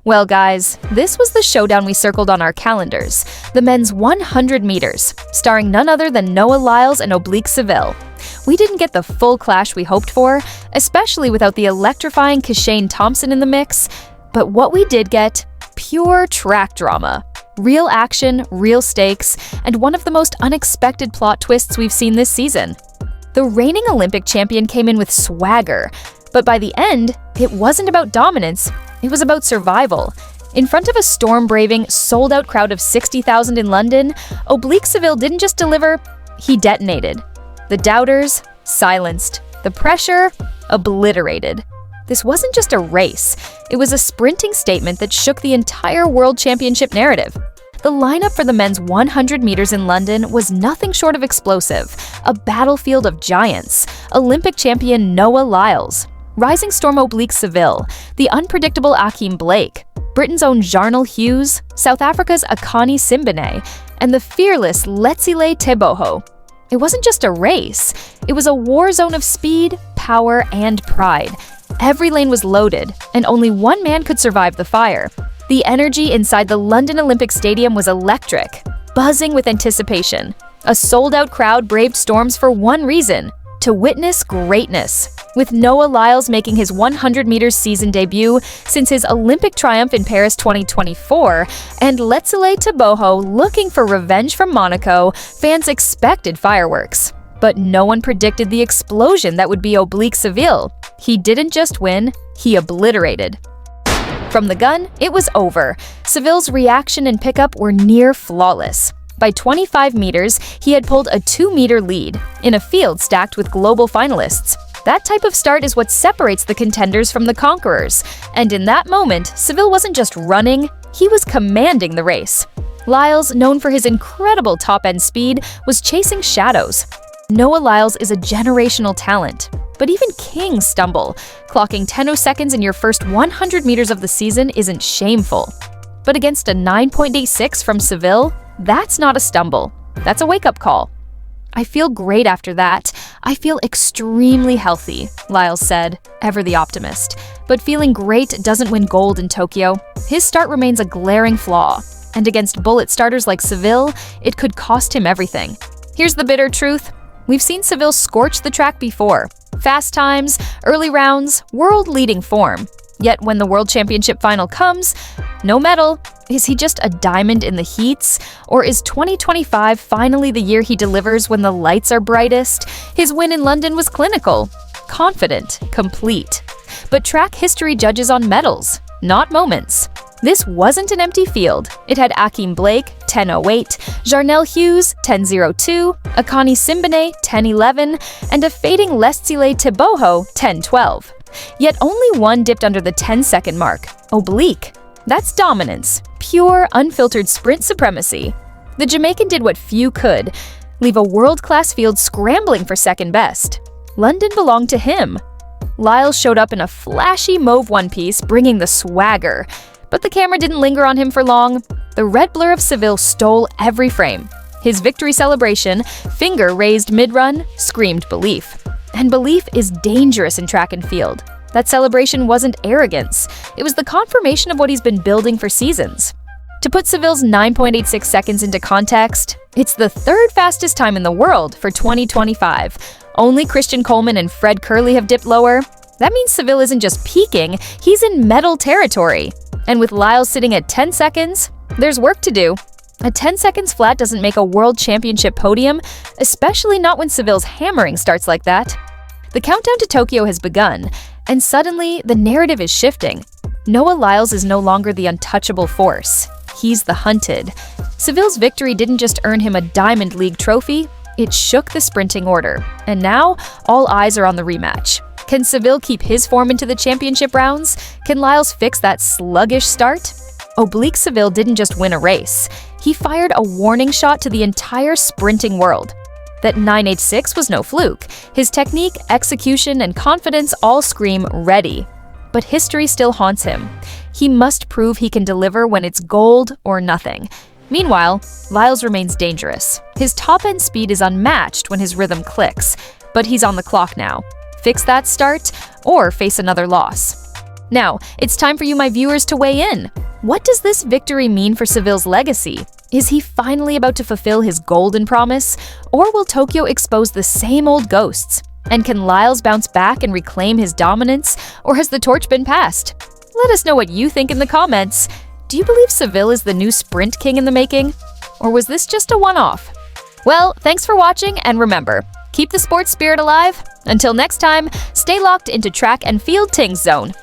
Well guys, this was the showdown we circled on our calendars, the men's 100 meters, starring none other than Noah Lyles and Oblique Seville. We didn't get the full clash we hoped for, especially without the electrifying Kashane Thompson in the mix, but what we did get, pure track drama. Real action, real stakes, and one of the most unexpected plot twists we've seen this season. The reigning Olympic champion came in with swagger, but by the end, it wasn't about dominance, it was about survival. In front of a storm-braving, sold-out crowd of 60,000 in London, Oblique Seville didn't just deliver, he detonated. The doubters, silenced. The pressure, obliterated. This wasn't just a race, it was a sprinting statement that shook the entire World Championship narrative. The lineup for the men's 100 meters in London was nothing short of explosive, a battlefield of giants. Olympic champion Noah Lyles, rising storm Oblique Seville, the unpredictable Achim Blake, Britain's own Jarnell Hughes, South Africa's Akani Simbine, and the fearless Letsile Teboho. It wasn't just a race, it was a war zone of speed, power, and pride. Every lane was loaded, and only one man could survive the fire. The energy inside the London Olympic Stadium was electric, buzzing with anticipation. A sold-out crowd braved storms for one reason: to witness greatness. With Noah Lyles making his 100 meters season debut since his Olympic triumph in Paris 2024, and Letsile Teboho looking for revenge from Monaco, fans expected fireworks. But no one predicted the explosion that would be Oblique Seville. He didn't just win, he obliterated. From the gun, it was over. Seville's reaction and pickup were near flawless. By 25 meters, he had pulled a 2-meter lead, in a field stacked with global finalists. That type of start is what separates the contenders from the conquerors. And in that moment, Seville wasn't just running, he was commanding the race. Lyles, known for his incredible top-end speed, was chasing shadows. Noah Lyles is a generational talent, but even kings stumble. Clocking 10 seconds in your first 100 meters of the season isn't shameful. But against a 9.86 from Seville, that's not a stumble. That's a wake-up call. "I feel great after that. I feel extremely healthy," Lyles said, ever the optimist. But feeling great doesn't win gold in Tokyo. His start remains a glaring flaw. And against bullet starters like Seville, it could cost him everything. Here's the bitter truth. We've seen Seville scorch the track before. Fast times, early rounds, world-leading form. Yet when the World Championship final comes, no medal. Is he just a diamond in the heats? Or is 2025 finally the year he delivers when the lights are brightest? His win in London was clinical, confident, complete. But track history judges on medals, not moments. This wasn't an empty field. It had Achim Blake, 10:08, Jarnell Hughes, 10:02, Akani Simbine, 10:11, and a fading Letsile Teboho, 10:12. Yet only one dipped under the 10-second mark, Oblique. That's dominance, pure, unfiltered sprint supremacy. The Jamaican did what few could, leave a world-class field scrambling for second best. London belonged to him. Lyles showed up in a flashy mauve one-piece, bringing the swagger. But the camera didn't linger on him for long. The red blur of Seville stole every frame. His victory celebration, finger raised mid-run, screamed belief. And belief is dangerous in track and field. That celebration wasn't arrogance. It was the confirmation of what he's been building for seasons. To put Seville's 9.86 seconds into context, it's the third fastest time in the world for 2025. Only Christian Coleman and Fred Kerley have dipped lower. That means Seville isn't just peaking, he's in medal territory. And with Lyles sitting at 10 seconds, there's work to do. A 10 seconds flat doesn't make a World Championship podium, especially not when Seville's hammering starts like that. The countdown to Tokyo has begun, and suddenly the narrative is shifting. Noah Lyles is no longer the untouchable force. He's the hunted. Seville's victory didn't just earn him a Diamond League trophy, it shook the sprinting order. And now, all eyes are on the rematch. Can Seville keep his form into the championship rounds? Can Lyles fix that sluggish start? Oblique Seville didn't just win a race. He fired a warning shot to the entire sprinting world. That 9.86 was no fluke. His technique, execution, and confidence all scream ready. But history still haunts him. He must prove he can deliver when it's gold or nothing. Meanwhile, Lyles remains dangerous. His top-end speed is unmatched when his rhythm clicks, but he's on the clock now. Fix that start or face another loss. Now, it's time for you, my viewers, to weigh in. What does this victory mean for Seville's legacy? Is he finally about to fulfill his golden promise? Or will Tokyo expose the same old ghosts? And can LYLES bounce back and reclaim his dominance? Or has the torch been passed? Let us know what you think in the comments. Do you believe Seville is the new sprint king in the making? Or was this just a one-off? Well, thanks for watching, and remember, keep the sports spirit alive. Until next time, stay locked into track and field ting zone.